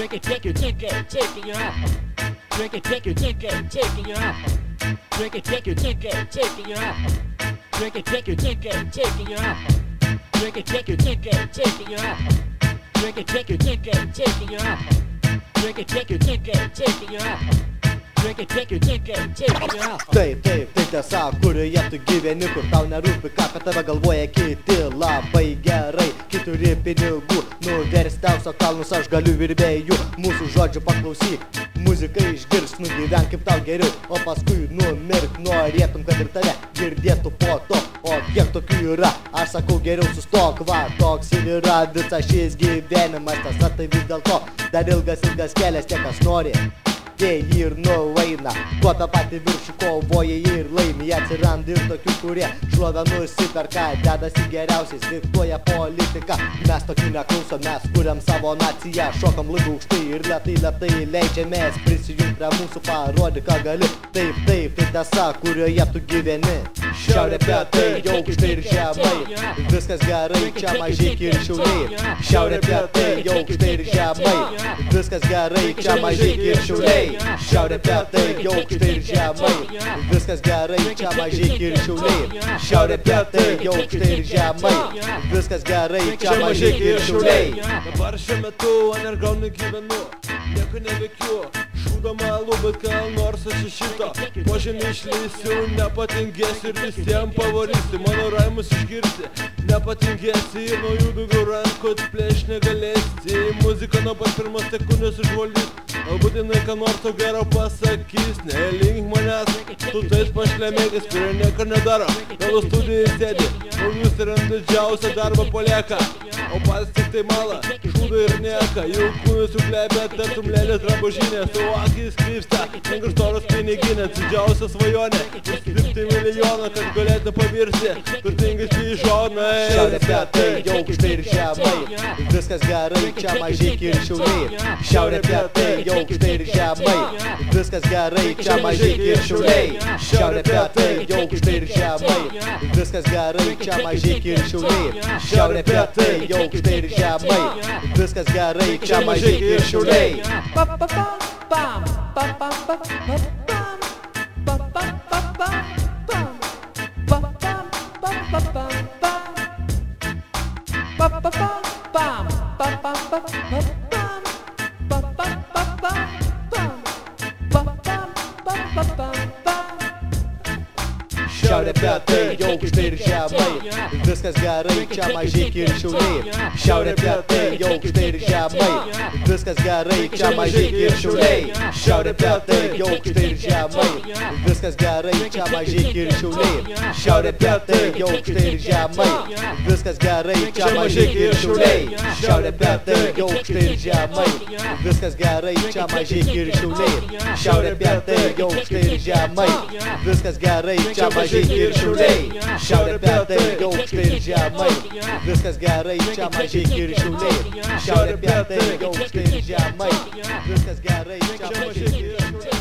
Drink it, take it off. Drink it, take it off. Drink it, take it off. Drink it, take it off. Drink it, take it off. Drink it, take it off. Drink it, take it off. Drink it, take it off. Taip, tai tiesa, kurioje tu gyveni, kur tau nerūpi, ką apie tave galvoja kiti. Labai gerai, kai turi pinigų, nuversti aukso kalnus aš galiu virbėjų. Mūsų žodžių paklausyk, muziką išgirs, nugyvenk kaip tau geriau, o paskui numirk, norėtum, kad ir tave girdėtų po to. O kiek tokių yra, aš sakau geriau sustok, va, toks ir yra visas šis gyvenimas. Tiesa, tai vis dėlto dar ilgas kelias, tie kas nori, tie jį ir nueina. Tuo tą patį viršų kovoja jį ir laimi. Atsiranda ir tokių, kurie šlovę nusiperka, dedasi geriausiais, diktuoja politiką. Mes tokių neklausom, mes kuriam savo naciją, šokam labai aukštai ir lėtai leidžiamės. Prisijunk prie mūsų, parodyk, ką gali. Taip, tai tiesa, kurioje tu gyveni. Šiaurė, pietai, aukštai ir žemai, viskas gerai, čia Mažeikiai ir Šiauliai. Šiaurė, pietai, aukštai ir žemai, viskas gerai, čia Mažeikiai ir Šiauliai. Šiaurė, pietai, aukštai ir žemai, viskas gerai, čia Mažeikiai ir Šiauliai. Šiaurė, pietai, aukštai ir žemai, viskas gerai, čia Mažeikiai ir Šiauliai. Dabar šiuo metu underground gyvenu, nieko neveikiu, šūdama alų, bet ką nors aš iš šito požemį išleisiu, nepatingėsiu ir visiems pavarysiu, mano raimus išgirsi, nepatingėsi ir nuo jų daugiau rankų atplėš negalėsi. Muzika nuo pat pirmos sekundės užvaldys, galbūt jinai ką nors tau gero pasakys. Nelink manęs su tais pašlemėkis, kurie nieko nedaro, tavo studijai sėdi, o jūs ir ant didžiausią darbą palieka, o pats tik tai mala, šūda ir nieka. Jau kūnas suklebė, tartum lėlės drabužinė, savo akis krypsta, link storos piniginės, didžiausia svajonė, užsidirbti milijoną, kad galėtų pavirsti turtingais pižonai. Šiaurė, pietai, aukštai ir žemai, viskas gerai, čia Mažeikiai ir Šiauliai. Šiaurė, pietai, aukštai ir žemai, viskas gerai, čia Mažeikiai ir Šiauliai. Šiaurė, pietai, aukštai ir žemai, viskas gerai, čia Mažeikiai ir Šiauliai. Šiaurė, pietai, aukštai ir žemai, viskas gerai, čia Mažeikiai ir Šiauliai. Šiaurė, pietai, aukštai ir žemai, viskas gerai, čia Mažeikiai ir Šiauliai. Šiaurė, pietai, aukštai ir žemai, viskas gerai, čia Mažeikiai ir Šiauliai. Šiaurė, pietai, aukštai ir žemai, viskas gerai, čia Mažeikiai ir Šiauliai. Šiaurė, pietai, aukštai ir žemai, viskas gerai, čia Mažeikiai ir Šiauliai. Šiaurė, pietai, aukštai ir žemai, viskas gerai, čia Mažeikiai ir Šiauliai. Šiaurė, pietai, aukštai ir žemai, viskas gerai, čia Mažeikiai ir Šiauliai. Šiaurė, pietai, aukštai ir žemai, viskas gerai, čia Mažeikiai ir Šiauliai. Šiaurė, pietai, aukštai ir žemai, viskas gerai, čia Mažeikiai ir Šiauliai.